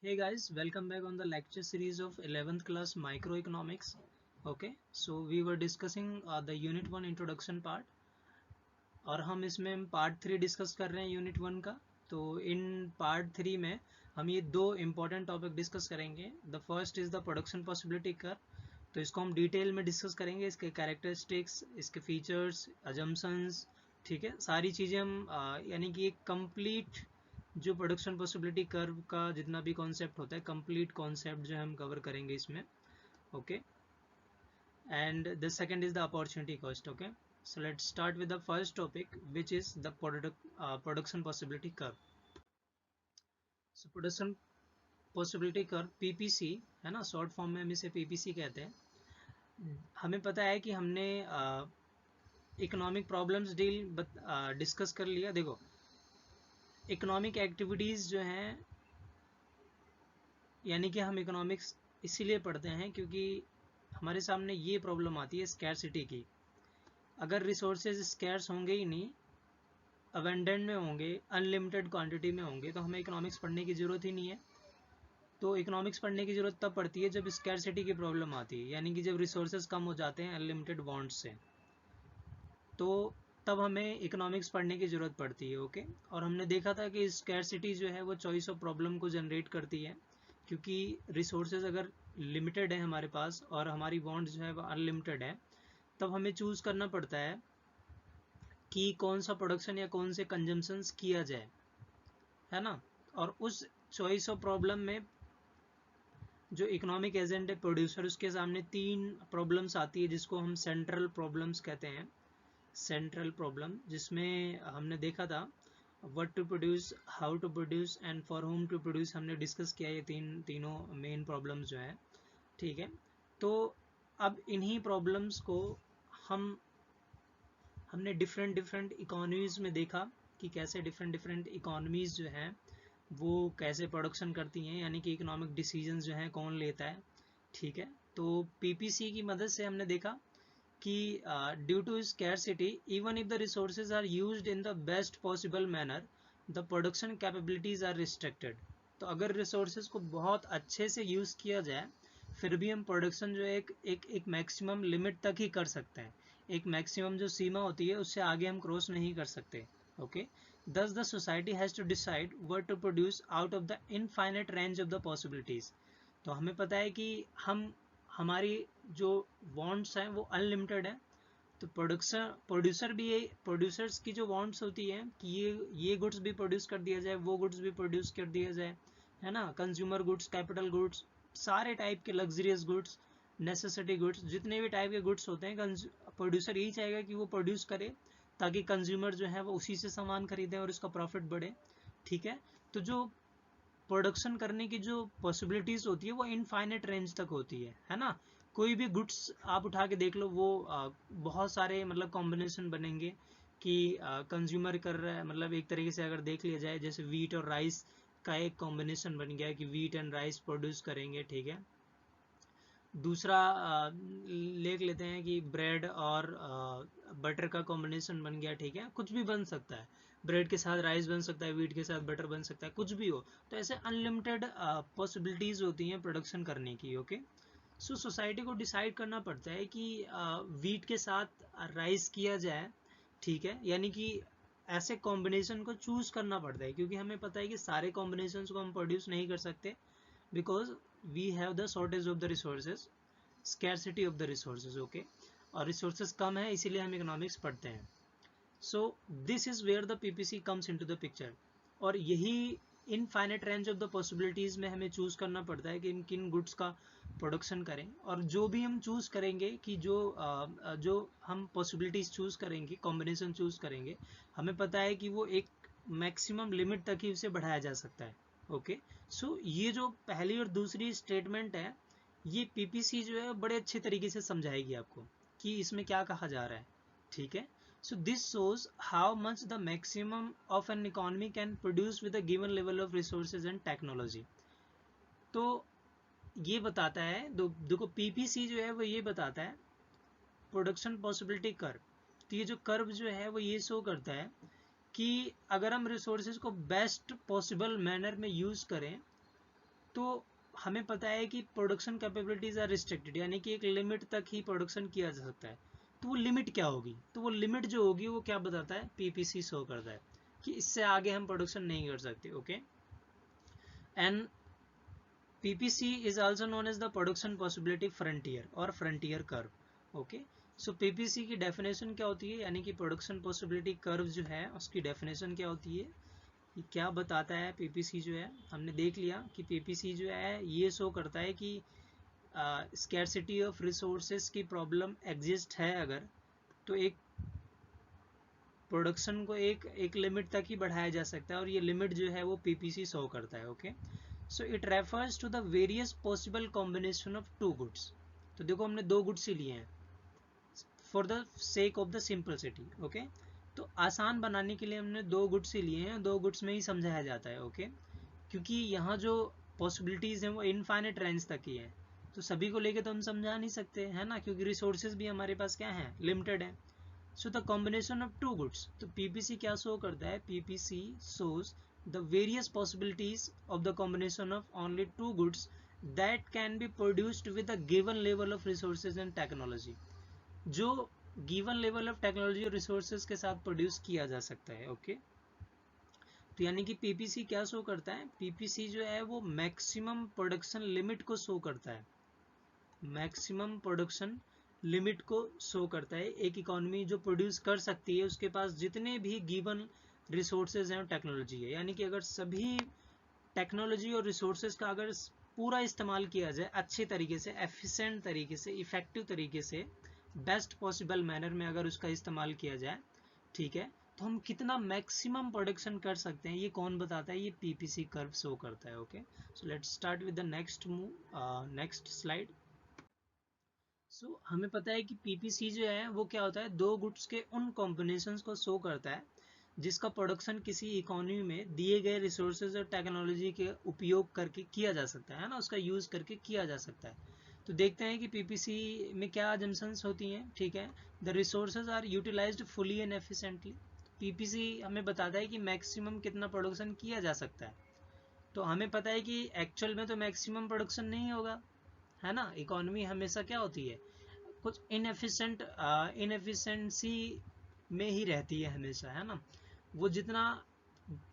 Hey guys, welcome back on the lecture series of 11th class microeconomics. Okay, so we were discussing the unit 1 introduction part और हम इसमें part 3 discuss कर रहे हैं unit 1 का। तो इन पार्ट 3 में हम ये दो इम्पोर्टेंट टॉपिक डिस्कस करेंगे। The first is the production possibility curve. तो इसको हम डिटेल में डिस्कस करेंगे, इसके कैरेक्टरिस्टिक्स, इसके फीचर्स, अजम्पशंस, ठीक है, सारी चीज़ें हम यानी कि एक कंप्लीट जो प्रोडक्शन पॉसिबिलिटी कर्व का जितना भी कॉन्सेप्ट होता है, कंप्लीट कॉन्सेप्ट जो है हम कवर करेंगे इसमें। Okay, and the second is the opportunity cost. Okay, so let's start with the first topic, which is the production possibility curve. So production possibility curve PPC है ना, short form में हम इसे PPC कहते हैं। हमें पता है कि हमने इकोनॉमिक प्रॉब्लम्स डिस्कस कर लिया। देखो, इकोनॉमिक एक्टिविटीज़ जो हैं, यानी कि हम इकोनॉमिक्स इसीलिए पढ़ते हैं क्योंकि हमारे सामने ये प्रॉब्लम आती है स्कैरसिटी की। अगर रिसोर्सेज स्कैर्स होंगे ही नहीं, अवेंडेंट में होंगे, अनलिमिटेड क्वांटिटी में होंगे, तो हमें इकोनॉमिक्स पढ़ने की ज़रूरत ही नहीं है। तो इकोनॉमिक्स पढ़ने की ज़रूरत तब पड़ती है जब स्कैरसिटी की प्रॉब्लम आती है, यानी कि जब रिसोर्सेज कम हो जाते हैं अनलिमिटेड वांट्स से, तो तब हमें इकोनॉमिक्स पढ़ने की ज़रूरत पड़ती है। ओके, और हमने देखा था कि स्कैरसिटी जो है वो चॉइस ऑफ प्रॉब्लम को जनरेट करती है, क्योंकि रिसोर्सेज अगर लिमिटेड है हमारे पास और हमारी वांट्स जो है वो अनलिमिटेड है, तब हमें चूज़ करना पड़ता है कि कौन सा प्रोडक्शन या कौन से कंजम्पशंस किया जाए, है ना। और उस चॉइस ऑफ प्रॉब्लम में जो इकोनॉमिक एजेंट है प्रोड्यूसर, उसके सामने तीन प्रॉब्लम्स आती है जिसको हम सेंट्रल प्रॉब्लम्स कहते हैं। सेंट्रल प्रॉब्लम, जिसमें हमने देखा था what to produce, how to produce and for whom to produce, हमने डिस्कस किया ये तीनों मेन प्रॉब्लम्स जो है, ठीक है। तो अब इन्हीं प्रॉब्लम्स को हमने डिफरेंट डिफरेंट इकोनॉमीज़ में देखा कि कैसे डिफरेंट डिफरेंट इकोनॉमीज़ जो हैं वो कैसे प्रोडक्शन करती हैं, यानी कि इकोनॉमिक डिसीजंस जो हैं कौन लेता है, ठीक है। तो पीपीसी की मदद से हमने देखा कि due to scarcity even if the resources are used in the best possible manner, the production capabilities are restricted. तो अगर रिसोर्सेज को बहुत अच्छे से यूज़ किया जाए, फिर भी हम प्रोडक्शन जो है एक मैक्सिमम लिमिट तक ही कर सकते हैं। एक मैक्सिमम जो सीमा होती है उससे आगे हम क्रॉस नहीं कर सकते। Okay, thus the society has to decide what to produce out of the infinite range of the possibilities. तो हमें पता है कि हमारी जो वांट्स हैं वो अनलिमिटेड है। तो प्रोड्यूसर भी, ये प्रोड्यूसर्स की जो वांट्स होती है कि ये गुड्स भी प्रोड्यूस कर दिया जाए, वो गुड्स भी प्रोड्यूस कर दिया जाए, है ना। कंज्यूमर गुड्स, कैपिटल गुड्स, सारे टाइप के लग्जरियस गुड्स, नेसेसिटी गुड्स, जितने भी टाइप के गुड्स होते हैं, प्रोड्यूसर यही चाहेगा कि वो प्रोड्यूस करे ताकि कंज्यूमर जो है वो उसी से सामान खरीदें और उसका प्रॉफिट बढ़े, ठीक है। तो जो प्रोडक्शन करने की जो पॉसिबिलिटीज़ होती है वो इनफाइनेट रेंज तक होती है ना। कोई भी गुड्स आप उठा के देख लो, वो बहुत सारे मतलब कॉम्बिनेशन बनेंगे कि कंज्यूमर कर रहा है, मतलब एक तरीके से अगर देख लिया जाए, जैसे वीट और राइस का एक कॉम्बिनेशन बन गया कि वीट एंड राइस प्रोड्यूस करेंगे, ठीक है। दूसरा देख लेते हैं कि ब्रेड और बटर का कॉम्बिनेशन बन गया, ठीक है। कुछ भी बन सकता है, ब्रेड के साथ राइस बन सकता है, वीट के साथ बटर बन सकता है, कुछ भी हो। तो ऐसे अनलिमिटेड पॉसिबिलिटीज़ होती हैं प्रोडक्शन करने की। ओके, सो सोसाइटी को डिसाइड करना पड़ता है कि वीट के साथ राइस किया जाए, ठीक है, यानी कि ऐसे कॉम्बिनेशन को चूज़ करना पड़ता है, क्योंकि हमें पता है कि सारे कॉम्बिनेशन को हम प्रोड्यूस नहीं कर सकते, because we have the shortage of the resources, scarcity of the resources। okay, और resources कम है, इसीलिए हम इकोनॉमिक्स पढ़ते हैं। so this is where the PPC comes into the picture। और यही infinite range of the possibilities में हमें चूज़ करना पड़ता है कि इन किन गुड्स का प्रोडक्शन करें। और जो भी हम चूज़ करेंगे कि जो हम पॉसिबिलिटीज़ चूज़ करेंगे, कॉम्बिनेशन चूज़ करेंगे, हमें पता है कि वो एक मैक्सिमम लिमिट तक ही उसे बढ़ाया जा सकता है। ओके, सो ये जो पहली और दूसरी स्टेटमेंट है, ये पीपीसी जो है बड़े अच्छे तरीके से समझाएगी आपको कि इसमें क्या कहा जा रहा है, ठीक है। So this shows how much the maximum of an economy can produce with a given level of resources and technology। तो ये बताता है, देखो पीपीसी जो है वो ये बताता है प्रोडक्शन पॉसिबिलिटी कर्व। तो ये जो कर्व जो है वो ये शो करता है कि अगर हम रिसोर्सेज को बेस्ट पॉसिबल मैनर में यूज़ करें, तो हमें पता है कि प्रोडक्शन कैपेबिलिटीज आर रिस्ट्रिक्टेड, यानी कि एक लिमिट तक ही प्रोडक्शन किया जा सकता है। तो वो लिमिट क्या होगी, तो वो लिमिट जो होगी वो क्या बताता है, पीपीसी शो करता है कि इससे आगे हम प्रोडक्शन नहीं कर सकते। Okay, and PPC is also known as the production possibility frontier और frontier curve। ओके, सो PPC की डेफिनेशन क्या होती है, यानी कि प्रोडक्शन पॉसिबिलिटी कर्व जो है उसकी डेफिनेशन क्या होती है, ये क्या बताता है। PPC जो है हमने देख लिया कि PPC जो है ये शो करता है कि स्कैरसिटी ऑफ रिसोर्सेज की प्रॉब्लम एग्जिस्ट है अगर, तो एक प्रोडक्शन को एक लिमिट तक ही बढ़ाया जा सकता है, और ये लिमिट जो है वो PPC शो करता है। Okay, so it refers to the various possible combination of two goods. तो देखो हमने दो गुड्स ही लिए हैं for the sake of the simplicity. Okay, तो आसान बनाने के लिए हमने दो गुड्स ही लिए हैं, दो गुड्स में ही समझाया जाता है। ओके, क्योंकि यहाँ जो पॉसिबिलिटीज़ हैं वो इनफाइनेट रेंज तक ही है, तो सभी को लेके तो हम समझा नहीं सकते है ना, क्योंकि रिसोर्सेज भी हमारे पास क्या हैं, लिमिटेड है। So the combination of two goods, तो PPC क्या शो करता है, PPC shows the various possibilities of the combination of only two goods that can be produced with a given level of resources and technology, जो given level of technology और resources के साथ produce किया जा सकता है। ओके, तो यानी कि PPC क्या शो करता है, PPC जो है वो मैक्सिमम प्रोडक्शन लिमिट को शो करता है, मैक्सिमम प्रोडक्शन लिमिट को शो करता है। एक इकोनॉमी जो प्रोड्यूस कर सकती है उसके पास जितने भी गिवन रिसोर्सेज हैं और टेक्नोलॉजी है, यानी कि अगर सभी टेक्नोलॉजी और रिसोर्सेज का अगर पूरा इस्तेमाल किया जाए अच्छे तरीके से, एफिशिएंट तरीके से, इफेक्टिव तरीके से, बेस्ट पॉसिबल मैनर में अगर उसका इस्तेमाल किया जाए, ठीक है, तो हम कितना मैक्सिमम प्रोडक्शन कर सकते हैं, ये कौन बताता है, ये PPC कर्व शो करता है। Okay, so let's start with the next slide. So हमें पता है कि PPC जो है वो क्या होता है, दो गुड्स के उन कॉम्बिनेशंस को शो करता है जिसका प्रोडक्शन किसी इकोनॉमी में दिए गए रिसोर्सेज और टेक्नोलॉजी के उपयोग करके किया जा सकता है ना, उसका यूज करके किया जा सकता है। तो देखते हैं कि PPC में क्या जंक्शंस होती हैं। ठीक है, the resources are utilized fully and efficiently. PPC हमें बताता है कि मैक्सिमम कितना प्रोडक्शन किया जा सकता है। तो हमें पता है कि एक्चुअल में तो मैक्सिमम प्रोडक्शन नहीं होगा, है ना, इकोनॉमी हमेशा क्या होती है, कुछ इनएफिशिएंसी में ही रहती है हमेशा, है ना, वो जितना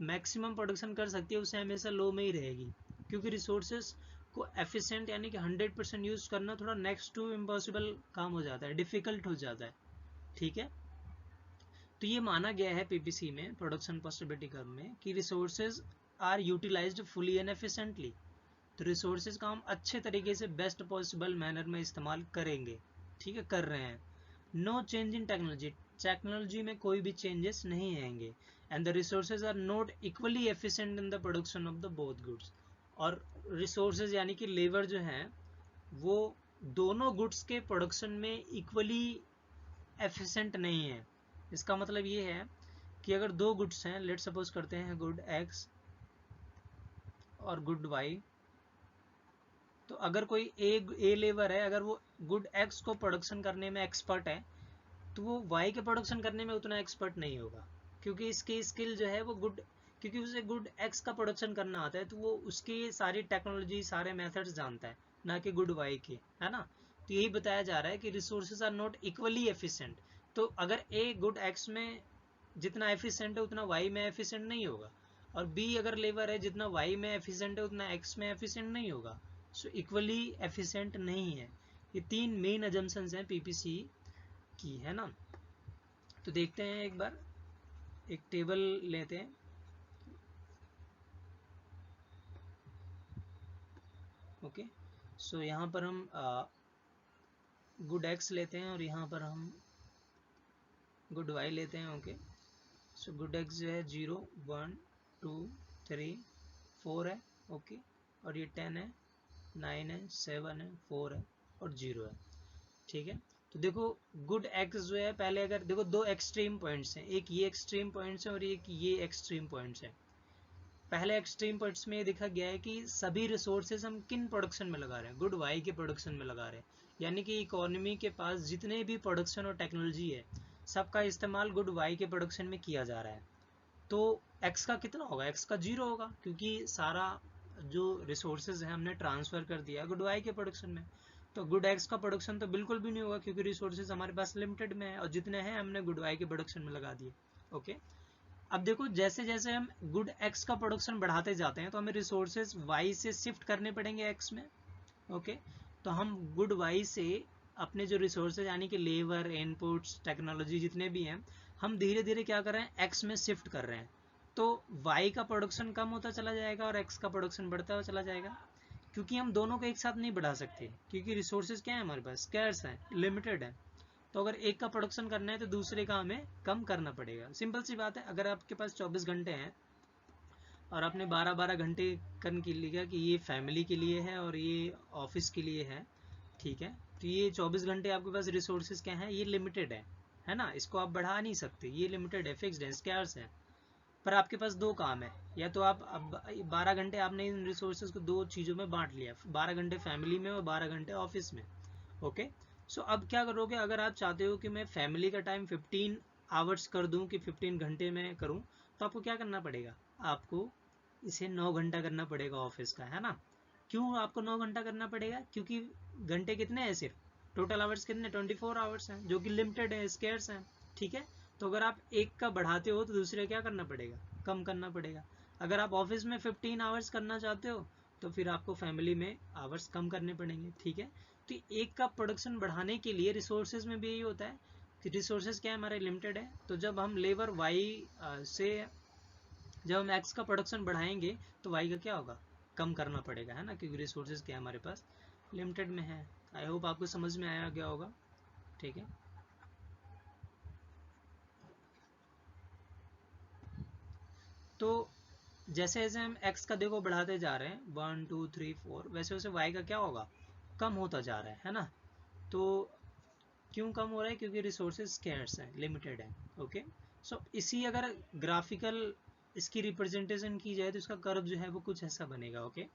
मैक्सिमम प्रोडक्शन कर सकती है उससे हमेशा लो में ही रहेगी, क्योंकि रिसोर्सेज को एफिशिएंट यानी कि 100% यूज करना थोड़ा नेक्स्ट टू इम्पॉसिबल काम हो जाता है, डिफिकल्ट हो जाता है। ठीक है, तो ये माना गया है PPC में, प्रोडक्शन पॉसिबिलिटी कर्व में, कि resources are utilized fully and efficiently. तो रिसोर्सेज का हम अच्छे तरीके से बेस्ट पॉसिबल मैनर में इस्तेमाल करेंगे। ठीक है, कर रहे हैं। No change in technology, technology में कोई भी चेंजेस नहीं आएंगे। And the resources are not equally efficient in the production of the both goods. और रिसोर्सेज यानी कि लेबर जो है वो दोनों गुड्स के प्रोडक्शन में इक्वली एफिशिएंट नहीं है। इसका मतलब ये है कि अगर दो गुड्स हैं, लेट सपोज करते हैं गुड X और गुड Y, तो अगर कोई ए लेबर है, अगर वो गुड X को प्रोडक्शन करने में एक्सपर्ट है, तो वो Y के प्रोडक्शन करने में उतना एक्सपर्ट नहीं होगा, क्योंकि इसकी स्किल जो है वो क्योंकि उसे गुड X का प्रोडक्शन करना आता है, तो वो उसकी सारी टेक्नोलॉजी, सारे मेथड्स जानता है, ना कि गुड Y के, है ना। तो यही बताया जा रहा है कि resources are not equally efficient. तो अगर ए गुड X में जितना एफिशिएंट है उतना Y में एफिशिएंट नहीं होगा, और B अगर लेबर है जितना Y में एफिशिएंट है उतना X में एफिशिएंट नहीं होगा। सो इक्वली एफिशिएंट नहीं है। ये तीन मेन अजम्पशंस हैं PPC की, है ना। तो देखते हैं एक बार, एक टेबल लेते हैं। ओके, सो यहाँ पर हम गुड X लेते हैं और यहाँ पर हम गुड Y लेते हैं। ओके, सो गुड X जो है 0 1 2 3 4 है। ओके, और ये 10 है, 9 है, 7 है, 4 है और 0 है। ठीक है, तो देखो गुड X जो है, पहले अगर देखो दो एक्सट्रीम पॉइंट्स हैं, एक ये एक्सट्रीम पॉइंट्स है और एक ये एक्सट्रीम पॉइंट्स है। पहले एक्सट्रीम पॉइंट्स में ये देखा गया है कि सभी रिसोर्सेज हम किन प्रोडक्शन में लगा रहे हैं, गुड Y के प्रोडक्शन में लगा रहे हैं, यानी कि इकोनॉमी के पास जितने भी प्रोडक्शन और टेक्नोलॉजी है सबका इस्तेमाल गुड Y के प्रोडक्शन में किया जा रहा है। तो X का कितना होगा, X का 0 होगा, क्योंकि सारा जो रिसोर्सेज है हमने ट्रांसफ़र कर दिया गुड वाई के प्रोडक्शन में, तो गुड एक्स का प्रोडक्शन तो बिल्कुल भी नहीं होगा क्योंकि रिसोर्सेज हमारे पास लिमिटेड में है और जितने हैं हमने गुड वाई के प्रोडक्शन में लगा दिए। ओके, अब देखो जैसे जैसे हम गुड एक्स का प्रोडक्शन बढ़ाते जाते हैं तो हमें रिसोर्सेज वाई से शिफ्ट करने पड़ेंगे एक्स में। ओके, तो हम गुड वाई से अपने जो रिसोर्सेज यानी कि लेबर, इनपुट्स, टेक्नोलॉजी जितने भी हैं हम धीरे धीरे क्या कर रहे हैं एक्स में शिफ्ट कर रहे हैं। तो वाई का प्रोडक्शन कम होता चला जाएगा और एक्स का प्रोडक्शन बढ़ता हुआ चला जाएगा, क्योंकि हम दोनों को एक साथ नहीं बढ़ा सकते क्योंकि रिसोर्सेज क्या है हमारे पास, स्कैर्स हैं, लिमिटेड है। तो अगर एक का प्रोडक्शन करना है तो दूसरे का हमें कम करना पड़ेगा। सिंपल सी बात है, अगर आपके पास 24 घंटे हैं और आपने 12-12 घंटे कर के लिया कि ये फैमिली के लिए है और ये ऑफिस के लिए है, ठीक है, तो ये 24 घंटे आपके पास रिसोर्सेज क्या है, ये लिमिटेड है ना, इसको आप बढ़ा नहीं सकते, ये लिमिटेड है, फिक्स्ड है, स्कैर्स है। पर आपके पास दो काम है, या तो आप अब 12 घंटे आपने इन रिसोर्सेज को दो चीज़ों में बांट लिया, 12 घंटे फैमिली में और 12 घंटे ऑफिस में। ओके, सो अब क्या करोगे, अगर आप चाहते हो कि मैं फैमिली का टाइम 15 आवर्स कर दूं कि 15 घंटे में करूं, तो आपको क्या करना पड़ेगा, आपको इसे 9 घंटा करना पड़ेगा ऑफिस का, है ना। क्यों आपको 9 घंटा करना पड़ेगा, क्योंकि घंटे कितने हैं, सिर्फ टोटल आवर्स कितने, 24 आवर्स हैं जो कि लिमिटेड है, स्केर्स हैं, ठीक है। तो अगर आप एक का बढ़ाते हो तो दूसरे क्या करना पड़ेगा, कम करना पड़ेगा। अगर आप ऑफिस में 15 आवर्स करना चाहते हो तो फिर आपको फैमिली में आवर्स कम करने पड़ेंगे, ठीक है। तो एक का प्रोडक्शन बढ़ाने के लिए रिसोर्सेज में भी यही होता है कि रिसोर्सेज क्या है, हमारे लिमिटेड है। तो जब हम लेबर वाई से जब हम एक्स का प्रोडक्शन बढ़ाएंगे तो वाई का क्या होगा, कम करना पड़ेगा, है ना, क्योंकि रिसोर्सेज क्या है हमारे पास, लिमिटेड में है। आई होप आपको समझ में आया गया होगा, ठीक है। तो जैसे जैसे हम x का देखो बढ़ाते जा रहे हैं 1 2 3 4, वैसे वैसे y का क्या होगा, कम होता जा रहा है ना। तो क्यों कम हो रहा है, क्योंकि रिसोर्सेज स्कैर्स हैं, लिमिटेड है। ओके, सो इसी अगर ग्राफिकल इसकी रिप्रेजेंटेशन की जाए तो इसका कर्व जो है वो कुछ ऐसा बनेगा। ओके,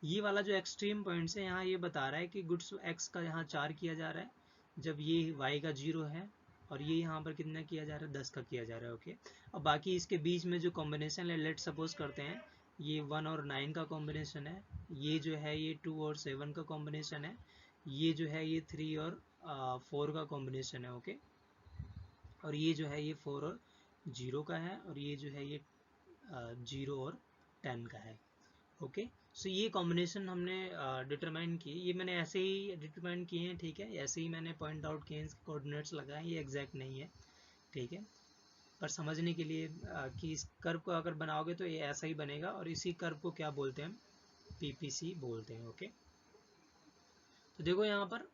ये वाला जो एक्सट्रीम पॉइंट्स है यहाँ ये बता रहा है कि गुड्स एक्स का यहाँ 4 किया जा रहा है, जब ये y का 0 है, और ये यहाँ पर कितना किया जा रहा है, 10 का किया जा रहा है। ओके, अब बाकी इसके बीच में जो कॉम्बिनेशन है, लेट सपोज करते हैं ये 1 और 9 का कॉम्बिनेशन है, ये जो है ये 2 और 7 का कॉम्बिनेशन है, ये जो है ये 3 और 4 का कॉम्बिनेशन है। ओके, और ये जो है ये 4 और 0 का है, और ये जो है ये 0 और 10 का है। ओके, सो ये कॉम्बिनेशन हमने डिटरमाइन की, ये मैंने ऐसे ही डिटरमाइन किए हैं, ठीक है, ऐसे ही मैंने पॉइंट आउट किए हैं, कोऑर्डिनेट्स लगाए, ये एग्जैक्ट नहीं है, ठीक है, पर समझने के लिए कि इस कर्व को अगर बनाओगे तो ये ऐसा ही बनेगा, और इसी कर्व को क्या बोलते हैं, पीपीसी बोलते हैं। ओके, तो देखो यहाँ पर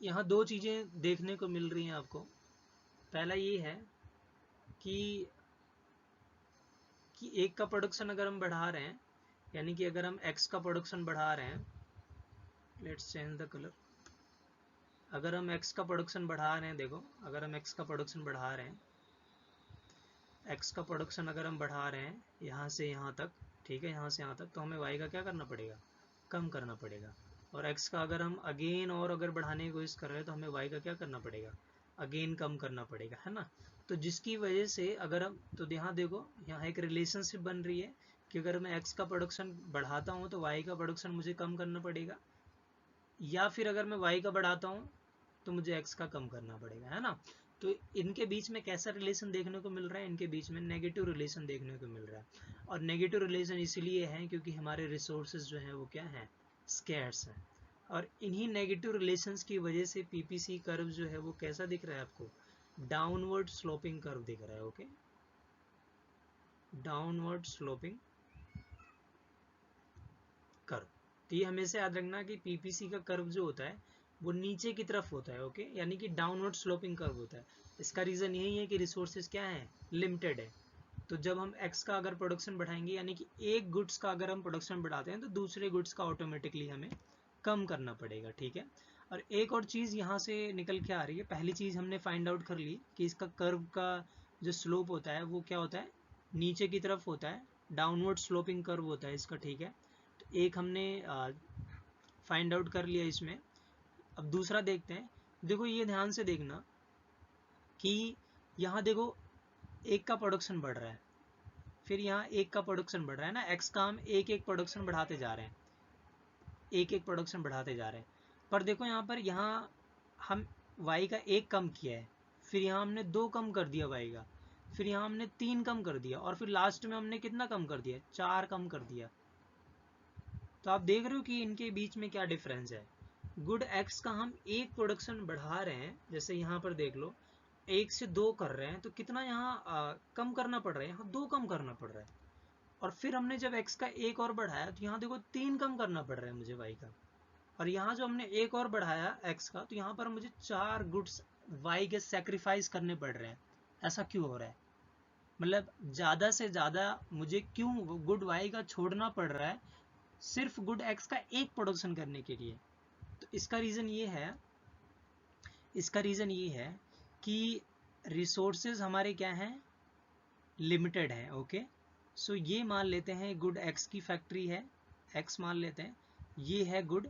यहाँ दो चीज़ें देखने को मिल रही हैं आपको। पहला ये है कि एक का प्रोडक्शन अगर हम बढ़ा रहे हैं, यानी कि अगर हम एक्स का प्रोडक्शन बढ़ा रहे हैं, लेट्स चेंज द कलर, अगर हम एक्स का प्रोडक्शन बढ़ा रहे हैं, देखो अगर हम एक्स का प्रोडक्शन बढ़ा रहे हैं, एक्स का प्रोडक्शन अगर हम बढ़ा रहे हैं यहाँ से यहाँ तक, ठीक है, यहाँ से यहाँ तक, तो हमें वाई का क्या करना पड़ेगा, कम करना पड़ेगा। और एक्स का अगर हम अगेन और अगर बढ़ाने की कोशिश कर रहे हैं तो हमें वाई का क्या करना पड़ेगा, अगेन कम करना पड़ेगा, है ना। तो जिसकी वजह से अगर हम, तो यहाँ देखो यहाँ एक रिलेशनशिप बन रही है कि अगर मैं एक्स का प्रोडक्शन बढ़ाता हूँ तो वाई का प्रोडक्शन मुझे कम करना पड़ेगा, या फिर अगर मैं वाई का बढ़ाता हूँ तो मुझे एक्स का कम करना पड़ेगा, है ना। तो इनके बीच में कैसा रिलेशन देखने को मिल रहा है, इनके बीच में नेगेटिव रिलेशन देखने को मिल रहा है। और नेगेटिव रिलेशन इसलिए है क्योंकि हमारे रिसोर्सेज जो हैं वो क्या हैं, स्कैर्स हैं। और इन्हीं नेगेटिव रिलेशंस की वजह से पीपीसी कर्व जो है वो कैसा दिख रहा है आपको, डाउनवर्ड स्लोपिंग कर्व दिख रहा है। Okay, downward sloping curve. तो ये हमेशा याद रखना कि पीपीसी का कर्व जो होता है वो नीचे की तरफ होता है। ओके, यानी कि डाउनवर्ड स्लोपिंग कर्व होता है। इसका रीज़न यही है कि रिसोर्सेज क्या है, लिमिटेड है। तो जब हम एक्स का अगर प्रोडक्शन बढ़ाएंगे, यानी कि एक गुड्स का अगर हम प्रोडक्शन बढ़ाते हैं तो दूसरे गुड्स का ऑटोमेटिकली हमें कम करना पड़ेगा, ठीक है। और एक और चीज़ यहाँ से निकल के आ रही है, पहली चीज़ हमने फाइंड आउट कर ली कि इसका कर्व का जो स्लोप होता है वो क्या होता है, नीचे की तरफ होता है, डाउनवर्ड स्लोपिंग कर्व होता है इसका, ठीक है। तो एक हमने फाइंड आउट कर लिया इसमें। अब दूसरा देखते हैं, देखो ये ध्यान से देखना कि यहाँ देखो एक का प्रोडक्शन बढ़ रहा है, फिर यहाँ एक का प्रोडक्शन बढ़ रहा है ना, एक्स का हम एक एक प्रोडक्शन बढ़ाते जा रहे हैं, एक एक प्रोडक्शन बढ़ाते जा रहे हैं। पर देखो यहाँ पर, यहाँ हम वाई का एक कम किया है, फिर यहाँ हमने दो कम कर दिया वाई का, फिर यहाँ हमने तीन कम कर दिया, और फिर लास्ट में हमने कितना कम कर दिया, चार कम कर दिया। तो आप देख रहे हो कि इनके बीच में क्या डिफरेंस है। गुड एक्स का हम एक प्रोडक्शन बढ़ा रहे हैं, जैसे यहाँ पर देख लो, एक से दो कर रहे हैं, तो कितना यहाँ कम करना पड़ रहा है, यहाँ दो कम करना पड़ रहा है। और फिर हमने जब x का एक और बढ़ाया तो यहाँ देखो तीन कम करना पड़ रहा है मुझे y का, और यहाँ जो हमने एक और बढ़ाया x का, तो यहाँ पर मुझे चार गुड्स y के सेक्रीफाइस करने पड़ रहे हैं। ऐसा क्यों हो रहा है, मतलब ज़्यादा से ज़्यादा मुझे क्यों गुड y का छोड़ना पड़ रहा है सिर्फ गुड x का एक प्रोडक्शन करने के लिए। तो इसका रीज़न ये है कि रिसोर्सेज हमारे क्या हैं, लिमिटेड है। ओके, सो ये मान लेते हैं गुड एक्स की फैक्ट्री है, एक्स मान लेते हैं, ये है गुड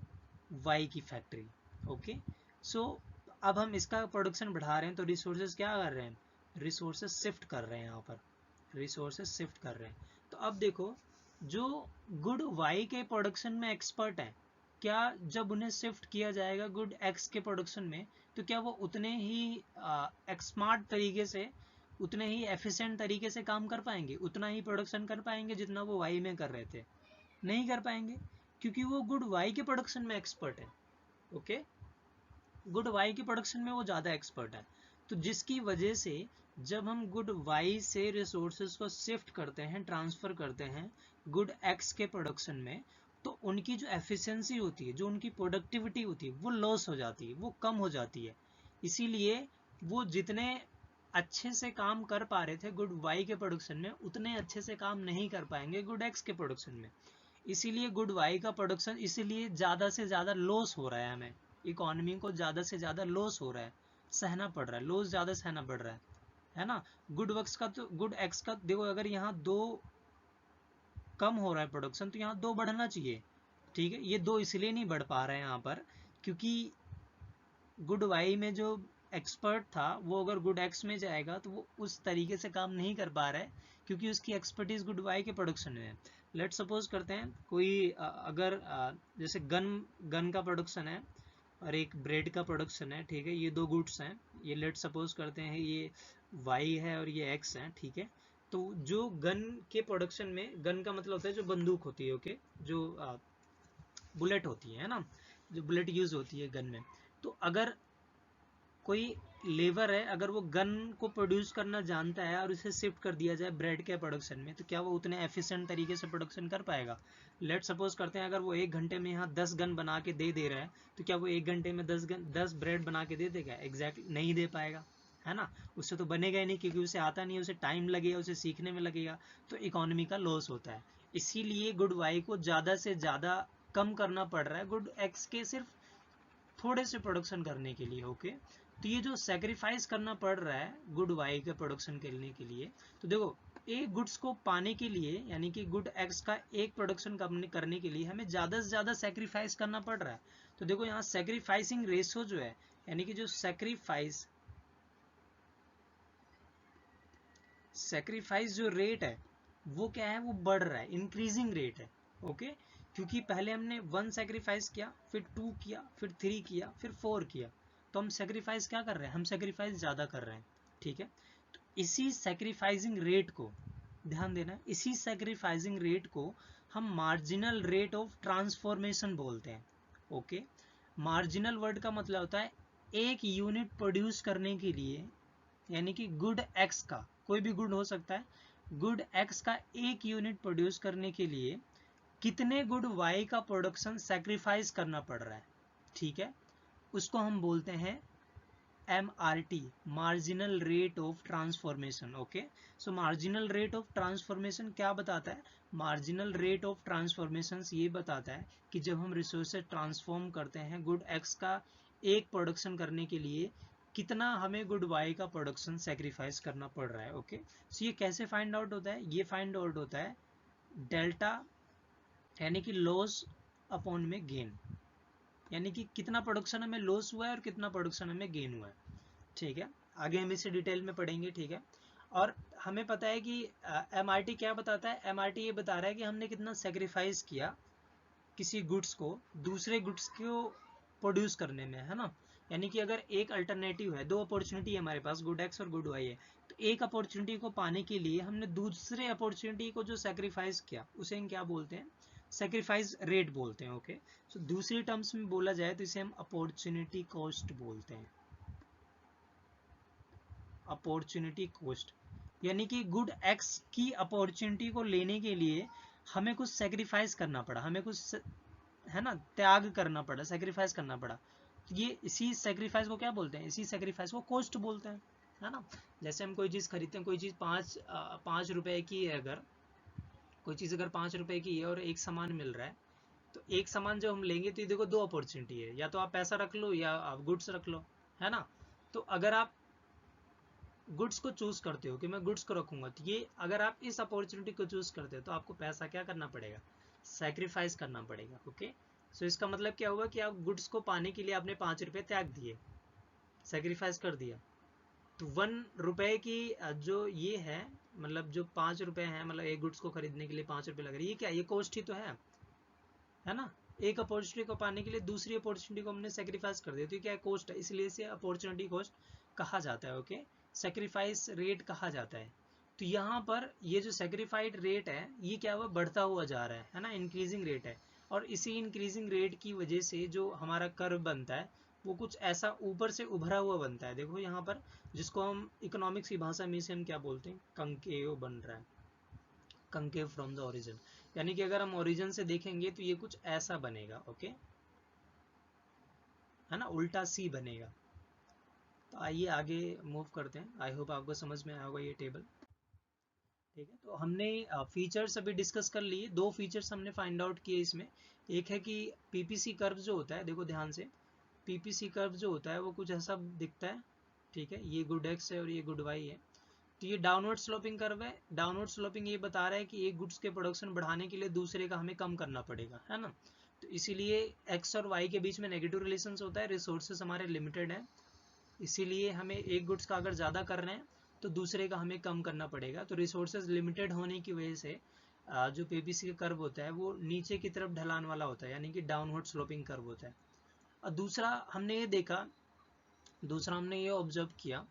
वाई की फैक्ट्री। ओके, सो अब हम इसका प्रोडक्शन बढ़ा रहे हैं, तो रिसोर्सेज क्या कर रहे हैं, रिसोर्सेज शिफ्ट कर रहे हैं, यहाँ पर रिसोर्सेज शिफ्ट कर रहे हैं। तो अब देखो, जो गुड वाई के प्रोडक्शन में एक्सपर्ट है, क्या जब उन्हें शिफ्ट किया जाएगा गुड एक्स के प्रोडक्शन में, तो क्या वो उतने ही स्मार्ट तरीके से, उतने ही एफिशिएंट तरीके से काम कर पाएंगे, उतना ही प्रोडक्शन कर पाएंगे जितना वो वाई में कर रहे थे? नहीं कर पाएंगे, क्योंकि वो गुड वाई के प्रोडक्शन में एक्सपर्ट है। ओके, गुड वाई के प्रोडक्शन में वो ज़्यादा एक्सपर्ट है, तो जिसकी वजह से जब हम गुड वाई से रिसोर्सेज को शिफ्ट करते हैं, ट्रांसफ़र करते हैं गुड एक्स के प्रोडक्शन में, तो उनकी जो एफिशिएंसी होती है, जो उनकी प्रोडक्टिविटी होती है, वो लॉस हो जाती है, वो कम हो जाती है। इसीलिए वो जितने अच्छे से काम कर पा रहे थे गुड वाई के प्रोडक्शन में, उतने अच्छे से काम नहीं कर पाएंगे गुड एक्स के प्रोडक्शन में। इसीलिए गुड वाई का प्रोडक्शन इसीलिए ज़्यादा से ज़्यादा लॉस हो रहा है, हमें इकोनॉमी को ज़्यादा से ज़्यादा लॉस हो रहा है, सहना पड़ रहा है, लॉस ज़्यादा सहना पड़ रहा है ना। गुड वर्क्स का तो गुड एक्स का देखो, अगर यहाँ दो कम हो रहा है प्रोडक्शन, तो यहाँ दो बढ़ना चाहिए। ठीक है, ये दो इसलिए नहीं बढ़ पा रहे हैं यहाँ पर, क्योंकि गुड वाई में जो एक्सपर्ट था वो अगर गुड एक्स में जाएगा तो वो उस तरीके से काम नहीं कर पा रहा है, क्योंकि उसकी एक्सपर्टीज गुड वाई के प्रोडक्शन में है। लेट सपोज करते हैं कोई अगर जैसे गन का प्रोडक्शन है और एक ब्रेड का प्रोडक्शन है, ठीक है, ये दो गुड्स हैं, ये लेट सपोज करते हैं ये वाई है और ये एक्स है, ठीक है। तो जो गन के प्रोडक्शन में, गन का मतलब होता है जो बंदूक होती है, ओके, जो बुलेट होती है ना, जो बुलेट यूज होती है गन में, तो अगर कोई लेबर है, अगर वो गन को प्रोड्यूस करना जानता है और उसे शिफ्ट कर दिया जाए ब्रेड के प्रोडक्शन में, तो क्या वो उतने एफिशिएंट तरीके से प्रोडक्शन कर पाएगा? लेट सपोज करते हैं अगर वो एक घंटे में यहाँ 10 गन बना के दे रहा है, तो क्या वो एक घंटे में 10 ब्रेड बना के दे देगा? एग्जैक्टली नहीं दे पाएगा, है ना। उससे तो बनेगा ही नहीं, क्योंकि उसे आता नहीं है, उसे टाइम लगेगा, उसे सीखने में लगेगा, तो इकोनॉमी का लॉस होता है। इसीलिए गुड वाई को ज़्यादा से ज़्यादा कम करना पड़ रहा है गुड एक्स के सिर्फ थोड़े से प्रोडक्शन करने के लिए। ओके, तो ये जो सेक्रीफाइस करना पड़ रहा है गुड वाई के प्रोडक्शन करने के लिए, तो देखो एक गुड्स को पाने के लिए, यानी कि गुड एक्स का एक प्रोडक्शन करने के लिए हमें ज़्यादा से ज़्यादा सेक्रीफाइस करना पड़ रहा है। तो देखो यहाँ सेक्रीफाइसिंग रेशो जो है, यानी कि जो सेक्रीफाइस जो रेट है वो क्या है, वो बढ़ रहा है, इंक्रीजिंग रेट है। ओके, क्योंकि पहले हमने 1 सेक्रीफाइस किया, फिर 2 किया, फिर 3 किया, फिर 4 किया, तो हम सेक्रीफाइस क्या कर रहे हैं, हम सेक्रीफाइस ज़्यादा कर रहे हैं। ठीक है, तो इसी सेक्रीफाइसिंग रेट को ध्यान देना, इसी सेक्रीफाइसिंग रेट को हम मार्जिनल रेट ऑफ ट्रांसफॉर्मेशन बोलते हैं। ओके, मार्जिनल वर्ड का मतलब होता है एक यूनिट प्रोड्यूस करने के लिए, यानी कि गुड एक्स का, कोई भी गुड हो सकता है, गुड एक्स का एक यूनिट प्रोड्यूस करने के लिए कितने गुड वाई का प्रोडक्शन सेक्रीफाइस करना पड़ रहा है। ठीक है, उसको हम बोलते हैं MRT, marginal rate of transformation. Okay, so marginal rate of transformation क्या बताता है, मार्जिनल रेट ऑफ ट्रांसफॉर्मेशन ये बताता है कि जब हम रिसोर्सेज ट्रांसफॉर्म करते हैं गुड एक्स का एक प्रोडक्शन करने के लिए, कितना हमें गुड वाई का प्रोडक्शन सेक्रीफाइस करना पड़ रहा है। ओके, सो ये कैसे फाइंड आउट होता है, ये फाइंड आउट होता है डेल्टा, यानी कि लॉस अपॉन में गेन, यानी कि कितना प्रोडक्शन हमें लॉस हुआ है और कितना प्रोडक्शन हमें गेन हुआ है। ठीक है, आगे हम इसे डिटेल में पढ़ेंगे। ठीक है, और हमें पता है कि MRT क्या बताता है, MRT ये बता रहा है कि हमने कितना सेक्रीफाइस किया किसी गुड्स को दूसरे गुड्स को प्रोड्यूस करने में, है ना। यानी कि अगर एक अल्टरनेटिव है, दो अपॉर्चुनिटी है हमारे पास, गुड एक्स और गुड वाई है, तो एक अपॉर्चुनिटी को पाने के लिए हमने दूसरे अपॉर्चुनिटी को जो सेक्रीफाइस किया उसे हम क्या बोलते हैं, सेक्रीफाइस रेट बोलते हैं। ओके, सो दूसरी टर्म्स में बोला जाए तो इसे हम अपॉर्चुनिटी कॉस्ट बोलते हैं, अपॉर्चुनिटी कॉस्ट। यानी कि गुड एक्स की अपॉर्चुनिटी को लेने के लिए हमें कुछ सेक्रीफाइस करना पड़ा, हमें कुछ, है ना, त्याग करना पड़ा, सेक्रीफाइस करना पड़ा। तो ये इसी सेक्रीफाइस को क्या बोलते हैं, इसी सेक्रीफाइस को कॉस्ट बोलते हैं, है ना। जैसे हम कोई चीज़ खरीदते हैं, कोई चीज़ 5 रुपए की है, अगर कोई चीज़ अगर 5 रुपए की है और एक सामान मिल रहा है, तो एक सामान जब हम लेंगे तो ये देखो दो अपॉर्चुनिटी है, या तो आप पैसा रख लो या आप गुड्स रख लो, है ना। तो अगर आप गुड्स को चूज करते हो कि मैं गुड्स को रखूंगा, तो ये अगर आप इस अपॉर्चुनिटी को चूज करते हो तो आपको पैसा क्या करना पड़ेगा, सैक्रिफाइस करना पड़ेगा। ओके, सो इसका मतलब क्या हुआ कि आप गुड्स को पाने के लिए आपने 5 रुपए त्याग दिए, सैक्रिफाइस कर दिया। तो 1 रुपए की जो ये है, मतलब जो 5 रुपए है, मतलब एक गुड्स को खरीदने के लिए 5 रुपए लग रही है, ये क्या, ये कॉस्ट ही तो है ना। एक अपॉर्चुनिटी को पाने के लिए दूसरी अपॉर्चुनिटी को हमने सेक्रीफाइस कर दिया, तो क्या कॉस्ट है, इसलिए इसे अपॉर्चुनिटी कॉस्ट कहा जाता है। ओके, सेक्रीफाइस रेट कहा जाता है। तो यहाँ पर ये जो सेक्रीफाइड रेट है ये क्या हुआ, बढ़ता हुआ जा रहा है ना, इंक्रीजिंग रेट है। और इसी इंक्रीजिंग रेट की वजह से जो हमारा कर्व बनता है वो कुछ ऐसा ऊपर से उभरा हुआ बनता है। देखो यहाँ पर, जिसको हम इकोनॉमिक्स की भाषा में इसे हम क्या बोलते हैं, कंकेव बन रहा है, कंकेव फ्रॉम द ओरिजिन। यानी कि अगर हम ओरिजिन से देखेंगे तो ये कुछ ऐसा बनेगा। ओके, है ना, उल्टा सी बनेगा। तो आइए आगे मूव करते हैं, आई होप आपको समझ में आया होगा ये टेबल। ठीक है, तो हमने फीचर्स अभी डिस्कस कर लिए, दो फीचर्स हमने फाइंड आउट किए इसमें। एक है कि पीपीसी कर्व जो होता है, देखो ध्यान से, पीपीसी कर्व जो होता है वो कुछ ऐसा दिखता है। ठीक है, ये गुड एक्स है और ये गुड वाई है। तो ये डाउनवर्ड स्लोपिंग कर्व है। डाउनवर्ड स्लोपिंग ये बता रहा है कि एक गुड्स के प्रोडक्शन बढ़ाने के लिए दूसरे का हमें कम करना पड़ेगा, है ना। तो इसीलिए एक्स और वाई के बीच में नेगेटिव रिलेशन होता है, रिसोर्सेज हमारे लिमिटेड है, इसीलिए हमें एक गुड्स का अगर ज़्यादा कर रहे हैं तो दूसरे का हमें कम करना पड़ेगा। तो रिसोर्सेज लिमिटेड होने की वजह से जो पीपीसी का कर्व होता है वो नीचे की तरफ ढलान वाला होता है, यानी कि डाउनवर्ड स्लोपिंग कर्व होता है। और दूसरा हमने ये देखा, दूसरा हमने ये ऑब्जर्व किया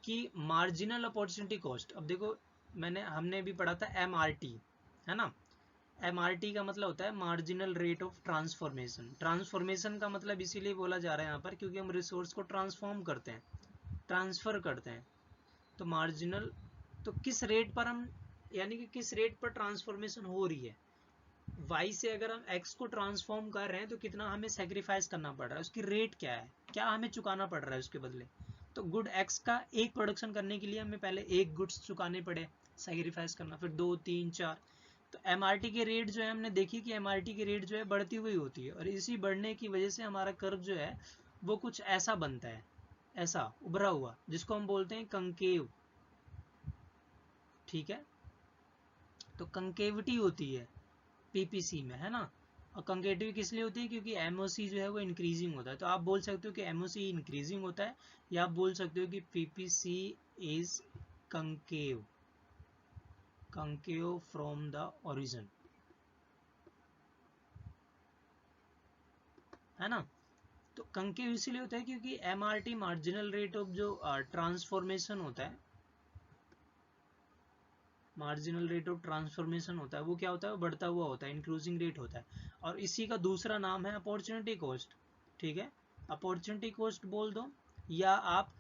कि मार्जिनल अपॉर्चुनिटी कॉस्ट, अब देखो हमने भी पढ़ा था एमआरटी, है ना। एमआरटी का मतलब होता है marginal rate of transformation. Transformation का मतलब इसीलिए बोला जा रहा है यहाँ पर क्योंकि हम रिसोर्स को ट्रांसफॉर्म करते हैं, ट्रांसफर करते हैं। तो मार्जिनल, तो किस रेट पर हम, यानी कि किस रेट पर ट्रांसफॉर्मेशन हो रही है, y से अगर हम x को ट्रांसफॉर्म कर रहे हैं तो कितना हमें सेक्रीफाइस करना पड़ रहा है, उसकी रेट क्या है, क्या हमें चुकाना पड़ रहा है उसके बदले। तो गुड x का एक प्रोडक्शन करने के लिए हमें पहले एक गुड्स चुकाने पड़े, सेक्रीफाइस करना, फिर 2 3 4। तो एमआरटी के रेट जो है हमने देखी कि एमआरटी की रेट जो है बढ़ती हुई होती है, और इसी बढ़ने की वजह से हमारा कर्व जो है वो कुछ ऐसा बनता है, ऐसा उभरा हुआ, जिसको हम बोलते हैं कंकेव। ठीक है, तो कंकेविटी होती है पीपीसी में, है ना। और कंकेटिव किस लिए होती है, क्योंकि एमओसी जो है वो इंक्रीजिंग होता है। तो आप बोल सकते हो कि एमओसी इंक्रीजिंग होता है, या आप बोल सकते हो कि PPC is concave, concave from the origin, है ना। तो कंकेव इसीलिए होता है क्योंकि एमआरटी मार्जिनल रेट ऑफ जो ट्रांसफॉर्मेशन होता है, मार्जिनल रेट ऑफ ट्रांसफॉर्मेशन होता है वो क्या होता है, वो बढ़ता हुआ होता है, इंक्रीजिंग रेट होता है। और इसी का दूसरा नाम है अपॉर्चुनिटी कॉस्ट। ठीक है, अपॉर्चुनिटी कॉस्ट बोल दो, या आप